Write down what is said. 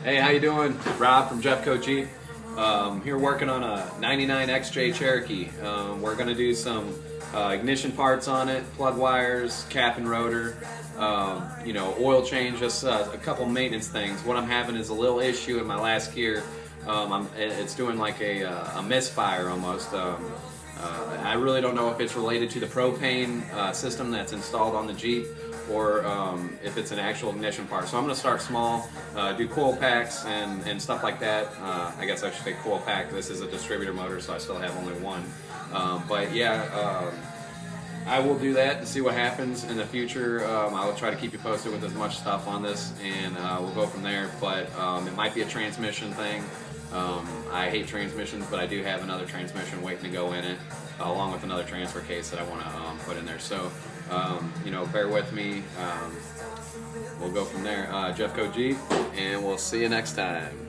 Hey, how you doing? Rob from Jeffco Jeep. Here working on a 99 XJ Cherokee. We're going to do some ignition parts on it, plug wires, cap and rotor, oil change, just a couple maintenance things. What I'm having is a little issue in my last gear. It's doing like a misfire almost. I really don't know if it's related to the propane system that's installed on the Jeep, or if it's an actual ignition part. So I'm going to start small, do coil packs and stuff like that. I guess I should say coil pack. This is a distributor motor, so I still have only one. But yeah, I will do that and see what happens in the future. I will try to keep you posted with as much stuff on this, and we'll go from there. But it might be a transmission thing. I hate transmissions, but I do have another transmission waiting to go in it, along with another transfer case that I want to put in there. So, bear with me. We'll go from there. Jeffco Jeep, and we'll see you next time.